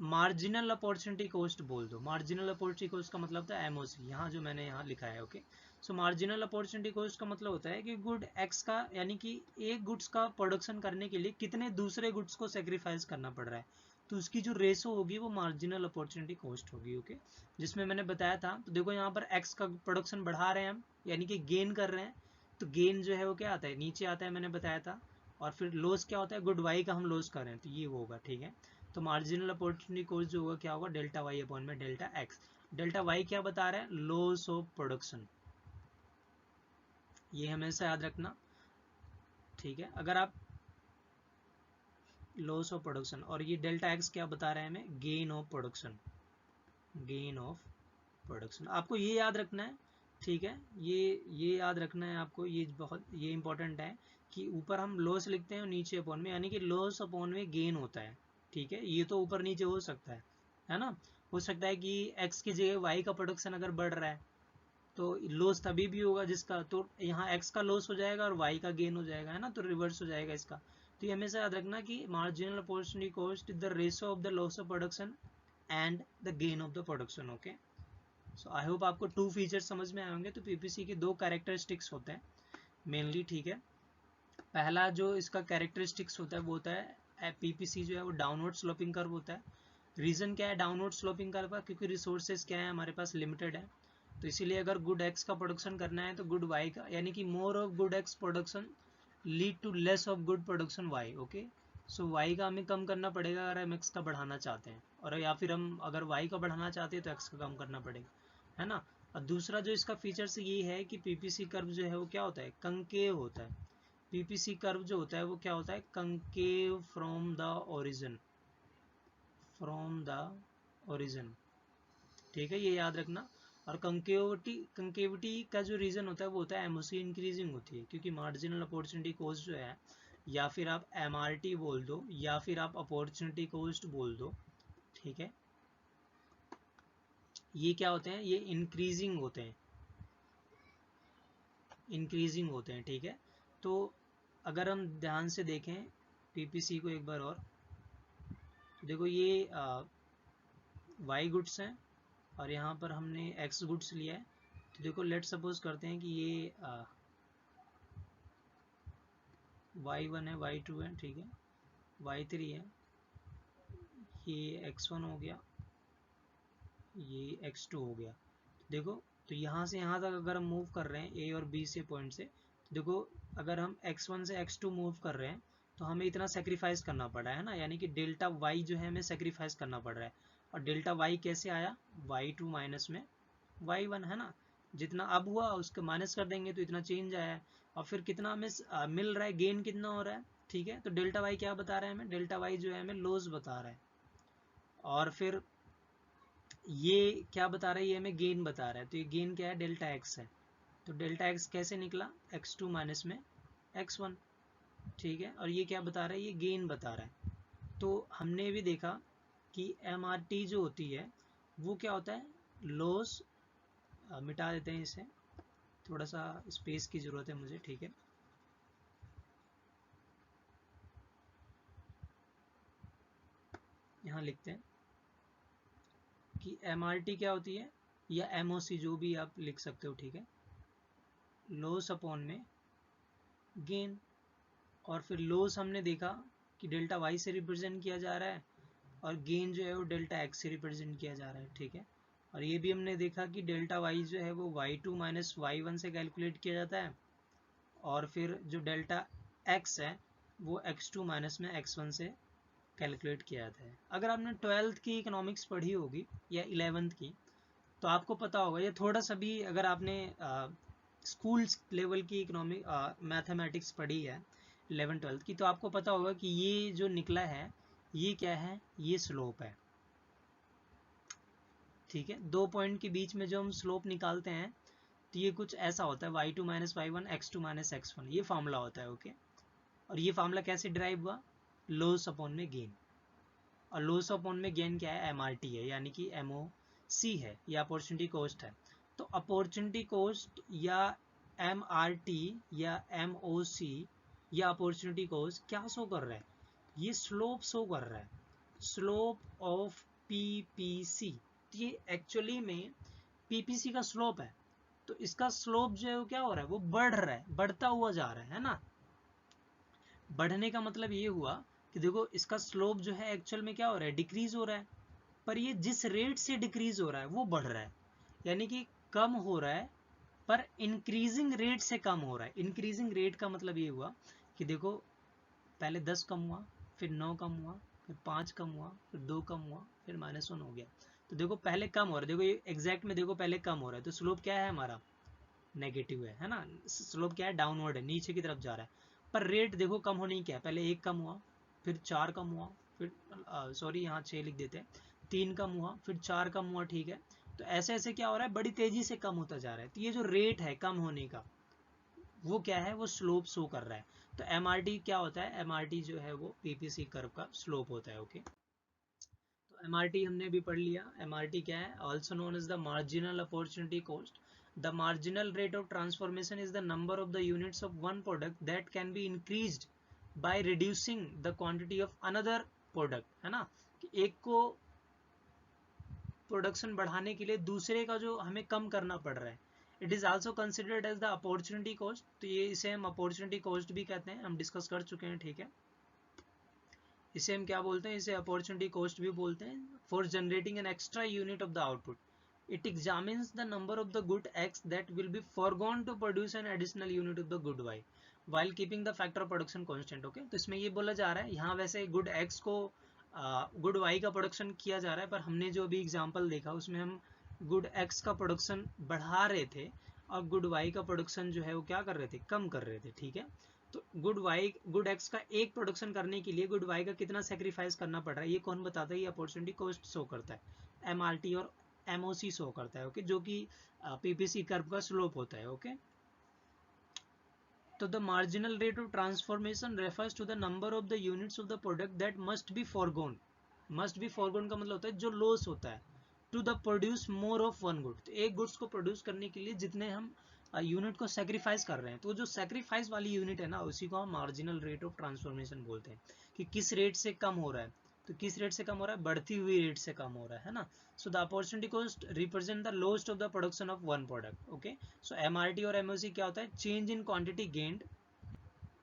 मार्जिनल अपॉर्चुनिटी कॉस्ट बोल दो। मार्जिनल अपॉर्चुनिटी कॉस्ट का मतलब था एमओसी, यहाँ जो मैंने यहाँ लिखा है। ओके, सो मार्जिनल अपॉर्चुनिटी कॉस्ट का मतलब होता है कि गुड एक्स का, यानी कि एक गुड्स का प्रोडक्शन करने के लिए कितने दूसरे गुड्स को सेक्रीफाइस करना पड़ रहा है, तो उसकी जो रेशो होगी वो मार्जिनल अपॉर्चुनिटी कॉस्ट होगी। ओके, जिसमें मैंने बताया था, तो देखो यहाँ पर एक्स का प्रोडक्शन बढ़ा रहे हैं हम, यानी कि गेन कर रहे हैं, तो गेन जो है वो क्या आता है, नीचे आता है, मैंने बताया था। और फिर लॉस क्या होता है, गुड वाई का हम लॉस कर रहे हैं, तो ये होगा। ठीक है, तो मार्जिनल अपॉर्चुनिटी कॉस्ट जो होगा क्या होगा, डेल्टा वाई अपॉन में डेल्टा एक्स। डेल्टा वाई क्या बता रहा है, लॉस ऑफ प्रोडक्शन, ये हमेशा याद रखना। ठीक है, अगर आप लॉस ऑफ प्रोडक्शन, और ये डेल्टा एक्स क्या बता रहे हैं हमें, gain of production, gain of production. आपको ये याद रखना है, ठीक है, ये याद रखना है आपको, ये इंपॉर्टेंट है कि ऊपर हम लॉस लिखते हैं और नीचे अपॉन में, यानी कि लॉस अपॉन में गेन होता है, ठीक है। ये तो ऊपर नीचे हो सकता है ना। हो सकता है कि x की जगह y का प्रोडक्शन अगर बढ़ रहा है तो लॉस तभी भी होगा जिसका, तो यहाँ x का लॉस हो जाएगा और y का गेन हो जाएगा, है ना, तो रिवर्स हो जाएगा इसका। तो ये हमेशा याद रखना कि marginal opportunity cost is the ratio of the loss of production and the gain of the production. Okay, so I hope आपको 2 फीचर्स समझ में आए होंगे। तो पीपीसी के 2 कैरेक्टरिस्टिक्स होते हैं मेनली, ठीक है। पहला जो इसका कैरेक्टरिस्टिक्स होता है वो होता है पीपीसी जो है वो डाउनवर्ड स्लोपिंग कर्व होता है। रीजन क्या है डाउनवर्ड स्लोपिंग कर्व का? क्योंकि रिसोर्सेज क्या है हमारे पास, लिमिटेड है। तो इसीलिए अगर गुड एक्स का प्रोडक्शन करना है तो गुड वाई का, यानी कि more of good X production lead to less of good production Y. Okay, so Y का हमें कम करना पड़ेगा अगर हम एक्स का बढ़ाना चाहते हैं, और या फिर हम अगर वाई का बढ़ाना चाहते हैं तो एक्स का कम करना पड़ेगा, है ना। और दूसरा जो इसका फीचर्स ये है कि पीपीसी कर्व जो है वो क्या होता है, कंकेव होता है। पीपीसी कर्व जो होता है वो क्या होता है, कंकेव फ्रॉम द ओरिजिन, ठीक है, ये याद रखना। और कंकेविटी का जो रीजन होता है वो होता है एमओसी इंक्रीजिंग होती है, क्योंकि मार्जिनल अपॉर्चुनिटी कॉस्ट जो है, या फिर आप एमआरटी बोल दो या फिर आप अपॉर्चुनिटी कॉस्ट बोल दो, ठीक है, ये क्या होते हैं, ये इंक्रीजिंग होते हैं, ठीक है। तो अगर हम ध्यान से देखें पीपीसी को एक बार और, तो देखो ये वाई गुड्स हैं और यहाँ पर हमने एक्स गुड्स लिया है। तो देखो लेट सपोज करते हैं कि ये y1 है, y2 है, ठीक है, y3 है, ये x1 हो गया, ये x2 हो गया। देखो, तो यहाँ से यहाँ तक अगर हम मूव कर रहे हैं a और b से पॉइंट से, तो देखो अगर हम x1 से x2 मूव कर रहे हैं तो हमें इतना सेक्रीफाइस करना पड़ा है ना, यानी कि डेल्टा y जो है हमें सेक्रीफाइस करना पड़ रहा है। और डेल्टा y कैसे आया, y2 माइनस में y1, है ना। जितना अब हुआ उसके माइनस कर देंगे तो इतना चेंज आया है। और फिर कितना हमें मिल रहा है, गेन कितना हो रहा है, ठीक है। तो डेल्टा y क्या बता रहा है हमें, डेल्टा y जो है हमें लॉस बता रहा है। और फिर ये क्या बता रहा है, ये हमें गेन बता रहा है। तो ये गेन क्या है, डेल्टा x है। तो डेल्टा x कैसे निकला, x2 माइनस में x1, ठीक है। और ये क्या बता रहा है, ये गेन बता रहा है। तो हमने भी देखा कि MRT जो होती है वो क्या होता है, लॉस, मिटा देते हैं इसे, थोड़ा सा स्पेस की ज़रूरत है मुझे, ठीक है। यहाँ लिखते हैं कि MRT क्या होती है, या MOC जो भी आप लिख सकते हो, ठीक है, लॉस अपॉन में गेन। और फिर लॉस हमने देखा कि डेल्टा वाई से रिप्रेजेंट किया जा रहा है और गेन जो है वो डेल्टा एक्स से रिप्रेजेंट किया जा रहा है, ठीक है। और ये भी हमने देखा कि डेल्टा वाई जो है वो y2 माइनस y1 से कैलकुलेट किया जाता है, और फिर जो डेल्टा एक्स है वो x2 माइनस में x1 से कैलकुलेट किया जाता है। अगर आपने 12th की इकोनॉमिक्स पढ़ी होगी या 11th की, तो आपको पता होगा, ये थोड़ा सा भी अगर आपने स्कूल लेवल की इकोनॉमिक मैथमेटिक्स पढ़ी है 11th-12th की, तो आपको पता होगा कि ये जो निकला है ये क्या है, ये स्लोप है, ठीक है। 2 पॉइंट के बीच में जो हम स्लोप निकालते हैं तो ये कुछ ऐसा होता है, y2 minus y1 x2 minus x1, ये फार्मूला होता है, ओके। और ये फार्मूला कैसे ड्राइव हुआ, लॉस अपॉन में गेन। और लॉस अपॉन में गेन क्या है, MRT है, यानी कि MOC है, या अपॉर्चुनिटी कॉस्ट है। तो अपॉर्चुनिटी कॉस्ट या MRT या MOC या अपॉर्चुनिटी कॉस्ट क्या शो कर रहा है, ये स्लोप शो कर रहा है, स्लोप ऑफ PPC। तो ये एक्चुअली में PPC का स्लोप है। तो इसका स्लोप जो है वो क्या हो रहा है, वो बढ़ रहा है, बढ़ता हुआ जा रहा है ना। बढ़ने का मतलब ये हुआ कि देखो इसका स्लोप जो है एक्चुअल में क्या हो रहा है, डिक्रीज हो रहा है, पर ये जिस रेट से डिक्रीज हो रहा है वो बढ़ रहा है, यानी कि कम हो रहा है पर इंक्रीजिंग रेट से कम हो रहा है। इंक्रीजिंग रेट का मतलब ये हुआ कि देखो पहले 10 कम हुआ, फिर 9 कम हुआ, फिर 5 कम हुआ, फिर 2 कम हुआ, फिर -1 हो गया। तो देखो पहले कम हो रहा है, देखो ये एग्जैक्ट में देखो पहले कम हो रहा है, तो स्लोप क्या है हमारा, नेगेटिव है ना। स्लोप क्या है, डाउनवर्ड है, नीचे की तरफ जा रहा है। पर रेट देखो कम होने की है, पहले 1 कम हुआ, फिर 4 कम हुआ, फिर सॉरी यहाँ 6 लिख देते हैं, 3 कम हुआ, फिर 4 कम हुआ, ठीक है। तो ऐसे ऐसे क्या हो रहा है, बड़ी तेजी से कम होता जा रहा है। तो ये जो रेट है कम होने का वो क्या है, वो स्लोप शो कर रहा है। तो MRT क्या होता है, MRT जो है वो PPC कर्व का स्लोप होता है। ओके, तो MRT हमने भी पढ़ लिया। MRT क्या है, also known as the marginal opportunity cost. The marginal rate of transformation is the number of the units of one product that can be increased by reducing the quantity of another product, है ना, कि एक को production बढ़ाने के लिए दूसरे का जो हमें कम करना पड़ रहा है। It is also considered as the opportunity cost. तो ये इसे हम अपॉर्चुनिटी कॉस्ट भी कहते हैं, हम डिस्कस कर चुके हैं, ठीक है। इसे हम क्या बोलते हैं, इसे अपॉर्चुनिटी कॉस्ट भी बोलते हैं। For generating an extra unit of the output, it examines the number of the good X that will be foregone to produce an additional unit of the good Y while keeping the factor of production constant। Okay, तो इसमें ये बोला जा रहा है, यहाँ वैसे good X को गुड Y का प्रोडक्शन किया जा रहा है, पर हमने जो अभी एग्जाम्पल देखा उसमें हम गुड X का प्रोडक्शन बढ़ा रहे थे और गुड Y का प्रोडक्शन जो है वो क्या कर रहे थे, कम कर रहे थे, ठीक है। तो गुड X का एक प्रोडक्शन करने के लिए गुड Y का कितना सेक्रीफाइस करना पड़ रहा है, ये कौन बताता है, ये अपॉर्चुनिटी कॉस्ट शो करता है। MRT और MOC शो करता है। ओके, जो कि PPC कर्व का स्लोप होता है। ओके, तो the marginal rate of transformation refers to the number of the units of the product that must be forgone. Must be forgone का मतलब होता है जो लॉस होता है, to the produce more of one good. तो एक गुड्स को प्रोड्यूस करने के लिए जितने हम यूनिट को सेक्रीफाइस कर रहे हैं, तो जो सेक्रीफाइस वाली यूनिट है ना, उसी को हम मार्जिनल रेट ऑफ ट्रांसफॉर्मेशन बोलते हैं, कि किस रेट से कम हो रहा है। तो किस रेट से कम हो रहा है, बढ़ती हुई रेट से कम हो रहा है ना। So the opportunity cost represent the lost of the production of one product. Okay, so MRT और MOC क्या होता है, change in quantity gained,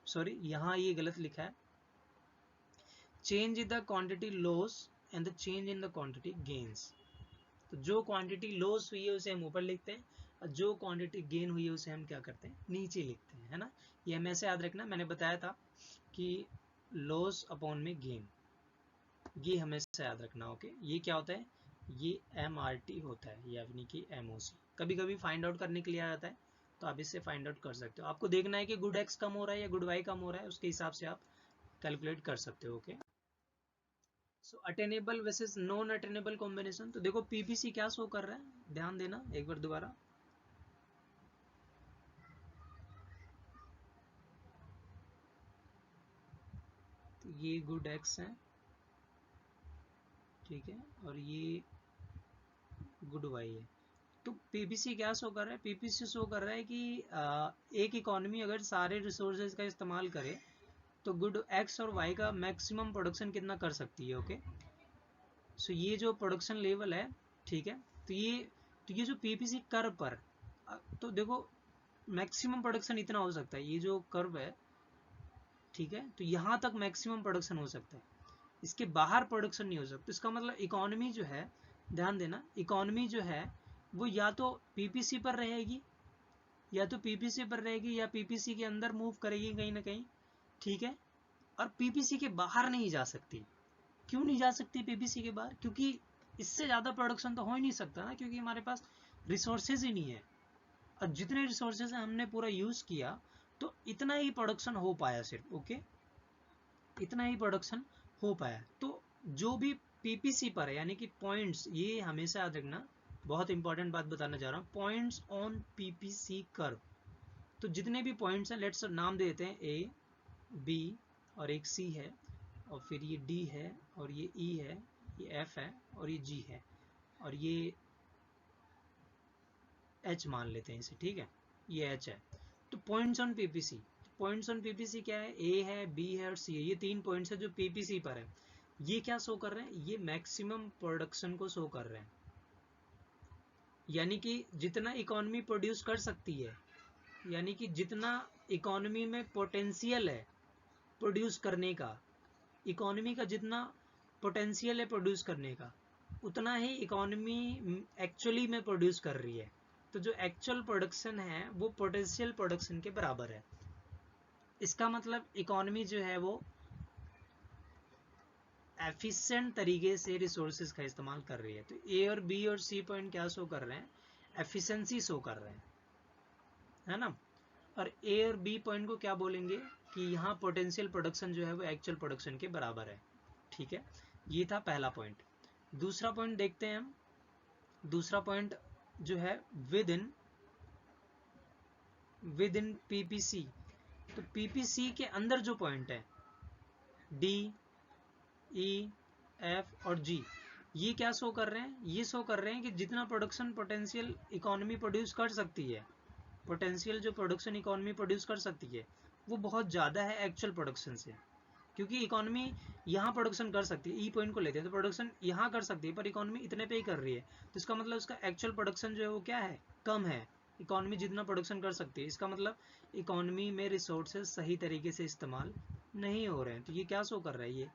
sorry यहाँ ये गलत लिखा है, change in the quantity loss and the change in the quantity gains. तो जो क्वांटिटी लॉस हुई है उसे हम ऊपर लिखते हैं, और जो क्वांटिटी गेन हुई है उसे हम क्या करते हैं, नीचे लिखते हैं, है ना। ये हमें ऐसे याद रखना, मैंने बताया था कि लॉस अपॉन में गेन, ये हमेशा याद रखना। ओके, ये क्या होता है, ये MRT होता है, यानी कि MOC। कभी कभी फाइंड आउट करने के लिए आ जाता है, तो आप इससे फाइंड आउट कर सकते हो। आपको देखना है कि गुड X कम हो रहा है या गुड Y कम हो रहा है, उसके हिसाब से आप कैलकुलेट कर सकते हो। Okay, so attainable versus non attainable combination. तो देखो PPC क्या शो कर रहा है, ध्यान देना एक बार दोबारा। तो ये गुड X है, ठीक है, और ये गुड Y है। तो PPC क्या शो कर रहा है, PPC शो कर रहा है कि एक इकोनॉमी अगर सारे रिसोर्सेज का इस्तेमाल करे तो गुड X और Y का मैक्सिमम प्रोडक्शन कितना कर सकती है। ओके, सो ये जो प्रोडक्शन लेवल है, ठीक है, तो ये जो PPC कर्व पर, तो देखो मैक्सिमम प्रोडक्शन इतना हो सकता है, ये जो कर्व है, ठीक है, तो यहाँ तक मैक्सिमम प्रोडक्शन हो सकता है, इसके बाहर प्रोडक्शन नहीं हो सकता। इसका मतलब इकोनॉमी जो है, ध्यान देना, इकोनॉमी जो है वो या तो PPC पर रहेगी, या तो PPC पर रहेगी या PPC के अंदर मूव करेगी कहीं ना कहीं, ठीक है, और PPC के बाहर नहीं जा सकती। क्यों नहीं जा सकती PPC के बाहर, क्योंकि इससे ज़्यादा प्रोडक्शन तो हो ही नहीं सकता ना, क्योंकि हमारे पास रिसोर्सेज ही नहीं है, और जितने रिसोर्सेज हमने पूरा यूज़ किया तो इतना ही प्रोडक्शन हो पाया सिर्फ। ओके, इतना ही प्रोडक्शन हो पाया। तो जो भी PPC पर है, यानी कि पॉइंट्स, ये हमेशा याद रखना, बहुत इंपॉर्टेंट बात बताना चाह रहा हूँ, पॉइंट्स ऑन PPC कर्व। तो जितने भी पॉइंट्स हैं, लेट्स नाम दे देते हैं A, B और एक C है, और फिर ये D है, और ये E है, ये F है, और ये G है, और ये H मान लेते हैं इसे, ठीक है, ये H है। तो points on PPC, points on PPC क्या है, A है, B है और C है, ये 3 पॉइंट्स है जो PPC पर है। ये क्या शो कर रहे हैं, ये मैक्सिमम प्रोडक्शन को शो कर रहे हैं, यानी कि जितना इकोनॉमी प्रोड्यूस कर सकती है, यानी कि जितना इकोनॉमी में पोटेंशियल है प्रोड्यूस करने का, इकोनॉमी का जितना पोटेंशियल है प्रोड्यूस करने का, उतना ही इकोनॉमी एक्चुअली में प्रोड्यूस कर रही है। तो जो एक्चुअल प्रोडक्शन है वो पोटेंशियल प्रोडक्शन के बराबर है। इसका मतलब इकोनॉमी जो है वो एफिशिएंट तरीके से रिसोर्सेज का इस्तेमाल कर रही है। तो A और B और C पॉइंट क्या शो कर रहे हैं, एफिशिएंसी शो कर रहे हैं, है ना। और A और B पॉइंट को क्या बोलेंगे कि यहाँ पोटेंशियल प्रोडक्शन जो है वो एक्चुअल प्रोडक्शन के बराबर है, ठीक है। ये था पहला पॉइंट। दूसरा पॉइंट देखते हैं हम, दूसरा पॉइंट जो है विद इन पीपीसी, तो पीपीसी के अंदर जो पॉइंट है डी, ई, एफ और जी, ये क्या शो कर रहे हैं? ये शो कर रहे हैं कि जितना प्रोडक्शन पोटेंशियल इकोनॉमी प्रोड्यूस कर सकती है, पोटेंशियल जो प्रोडक्शन इकोनॉमी प्रोड्यूस कर सकती है वो बहुत ज़्यादा है एक्चुअल प्रोडक्शन से, क्योंकि इकोनॉमी यहाँ प्रोडक्शन कर सकती है, ई पॉइंट को लेते हैं तो प्रोडक्शन यहाँ कर सकती है पर इकोनॉमी इतने पे ही कर रही है, तो इसका मतलब उसका एक्चुअल प्रोडक्शन जो है वो क्या है? कम है। इकोनॉमी जितना प्रोडक्शन कर सकती है, इसका मतलब इकोनॉमी में रिसोर्सेज सही तरीके से इस्तेमाल नहीं हो रहे हैं, तो ये क्या शो कर रहा है? ये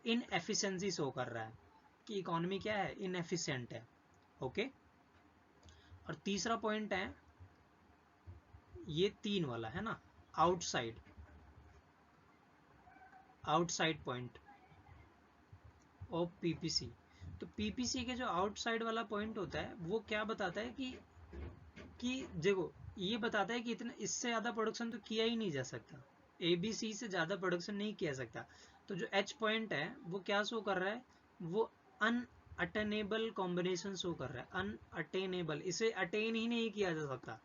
इनएफिशिएंसी शो कर रहा है कि इकोनॉमी क्या है? इनएफिशिएंट है। ओके, और तीसरा पॉइंट है ये 3 वाला है ना, आउटसाइड पॉइंट ऑफ पीपीसी। तो पीपीसी के जो आउटसाइड वाला पॉइंट होता है वो क्या बताता है कि देखो ये बताता है कि इतना इससे ज़्यादा प्रोडक्शन तो किया ही नहीं जा सकता, एबीसी से ज़्यादा प्रोडक्शन नहीं किया सकता। तो जो एच पॉइंट है वो क्या शो कर रहा है? वो अनअटेनेबल कॉम्बिनेशन शो कर रहा है, अनअटेनेबल, इसे अटेन ही नहीं किया जा सकता,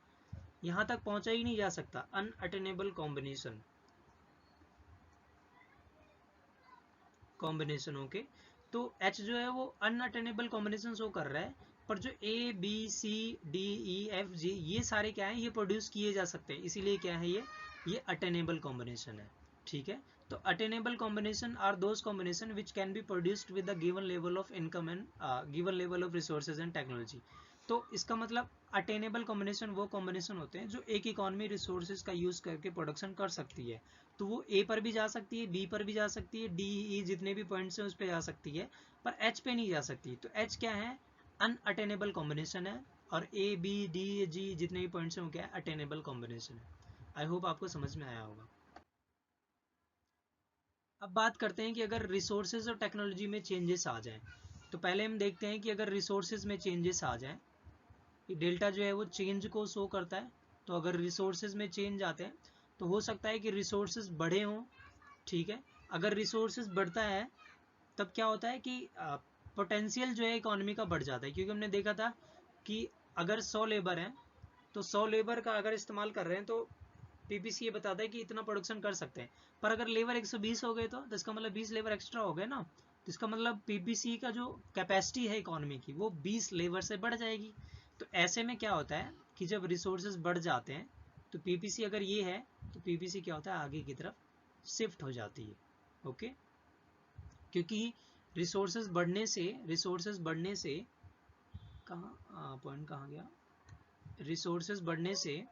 यहाँ तक पहुंचा ही नहीं जा सकता, अनअटेनेबल कॉम्बिनेशन ओके। तो एच जो है वो अनअटेनेबल कॉम्बिनेशन शो कर रहा है, पर जो A B C D E F G ये सारे क्या है? ये प्रोड्यूस किए जा सकते हैं, इसीलिए क्या है? ये अटेनेबल कॉम्बिनेशन है। ठीक है, तो attainable combination are those combination which can be produced with the given level of income and given level of resources and technology. तो इसका मतलब अटेनेबल कॉम्बिनेशन वो कॉम्बिनेशन होते हैं जो एक इकोनॉमी रिसोर्सेज का यूज करके प्रोडक्शन कर सकती है, तो वो ए पर भी जा सकती है, बी पर भी जा सकती है, डी ई जितने भी पॉइंट्स हैं उस पर जा सकती है, पर एच पे नहीं जा सकती। तो एच क्या है? अनअटेनेबल कॉम्बिनेशन है, और ए बी डी जी जितने भी पॉइंट्स हैं वो क्या है? अटेनेबल कॉम्बिनेशन है। आई होप आपको समझ में आया होगा। अब बात करते हैं कि अगर रिसोर्सेज और टेक्नोलॉजी में चेंजेस आ जाएं, तो पहले हम देखते हैं कि अगर रिसोर्सेज में चेंजेस आ जाएं, ये डेल्टा जो है वो चेंज को शो करता है, तो अगर रिसोर्सेज में चेंज आते हैं तो हो सकता है कि रिसोर्सेज बढ़े हों। ठीक है, अगर रिसोर्सेज बढ़ता है तब क्या होता है कि पोटेंशियल जो है इकोनॉमी का बढ़ जाता है, क्योंकि हमने देखा था कि अगर 100 लेबर हैं तो 100 लेबर का अगर इस्तेमाल कर रहे हैं तो पीपीसी ये बताता है कि इतना प्रोडक्शन कर सकते हैं, पर अगर लेबर 120 हो गए तो इसका मतलब 20 लेबर एक्स्ट्रा हो गए ना, तो इसका मतलब पीपीसी का जो कैपेसिटी है इकोनॉमी की वो 20 लेबर से बढ़ जाएगी। तो ऐसे में क्या होता है कि जब रिसोर्सेज बढ़ जाते हैं तो पीपीसी अगर ये है तो पीपीसी क्या होता है? आगे की तरफ शिफ्ट हो जाती है। ओके, क्योंकि रिसोर्सेज बढ़ने से कहाँ पॉइंट कहाँ गया? रिसोर्सेज बढ़ने से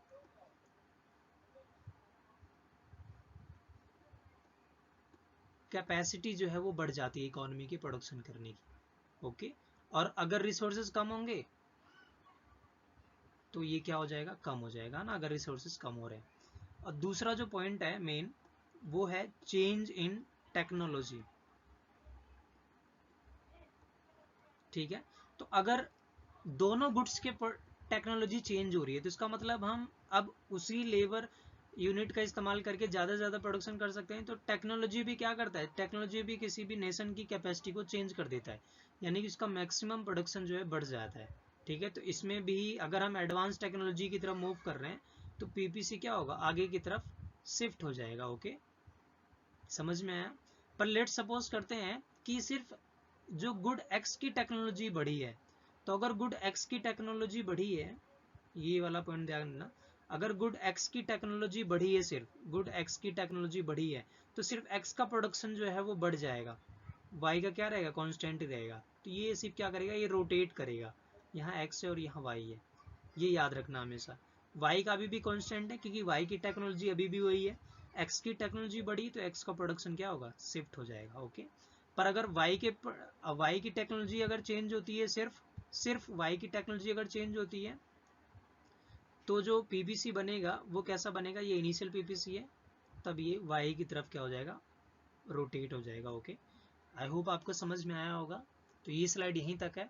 कैपेसिटी जो है वो बढ़ जाती है इकोनॉमी की प्रोडक्शन करने की। ओके, और अगर रिसोर्सेज कम होंगे तो ये क्या हो जाएगा? कम हो जाएगा ना, अगर रिसोर्सेज कम हो रहे हैं। और दूसरा जो पॉइंट है मेन वो है चेंज इन टेक्नोलॉजी। ठीक है, तो अगर दोनों गुड्स के टेक्नोलॉजी चेंज हो रही है तो इसका मतलब हम अब उसी लेबर यूनिट का इस्तेमाल करके ज़्यादा से ज़्यादा प्रोडक्शन कर सकते हैं। तो टेक्नोलॉजी भी क्या करता है? टेक्नोलॉजी भी किसी भी नेशन की कैपेसिटी को चेंज कर देता है, यानी कि उसका मैक्सिमम प्रोडक्शन जो है बढ़ जाता है। ठीक है, तो इसमें भी अगर हम एडवांस टेक्नोलॉजी की तरफ मूव कर रहे हैं तो पीपीसी क्या होगा? आगे की तरफ शिफ्ट हो जाएगा। ओके, समझ में आया? पर लेट सपोज करते हैं कि सिर्फ जो गुड एक्स की टेक्नोलॉजी बढ़ी है, तो अगर गुड एक्स की टेक्नोलॉजी बढ़ी है, ये वाला पॉइंट ध्यान रखना, अगर गुड एक्स की टेक्नोलॉजी बढ़ी है, सिर्फ गुड एक्स की टेक्नोलॉजी बढ़ी है तो सिर्फ एक्स का प्रोडक्शन जो है वो बढ़ जाएगा, वाई का क्या रहेगा? कांस्टेंट रहेगा। तो ये सिर्फ क्या करेगा? ये रोटेट करेगा, यहाँ एक्स है और यहाँ वाई है, ये याद रखना हमेशा। वाई का अभी भी कांस्टेंट है क्योंकि वाई की टेक्नोलॉजी अभी भी वही है। एक्स की टेक्नोलॉजी बढ़ी तो एक्स का प्रोडक्शन क्या होगा? शिफ्ट हो जाएगा। ओके, पर अगर वाई की टेक्नोलॉजी अगर चेंज होती है, सिर्फ वाई की टेक्नोलॉजी अगर चेंज होती है तो जो पीपीसी बनेगा वो कैसा बनेगा? ये इनिशियल पीपीसी है, तब ये वाई की तरफ क्या हो जाएगा? रोटेट हो जाएगा। ओके, आई होप आपको समझ में आया होगा। तो ये स्लाइड यहीं तक है।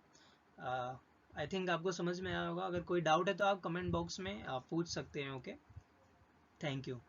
आई थिंक आपको समझ में आया होगा। अगर कोई डाउट है तो आप कमेंट बॉक्स में पूछ सकते हैं। Okay, thank you.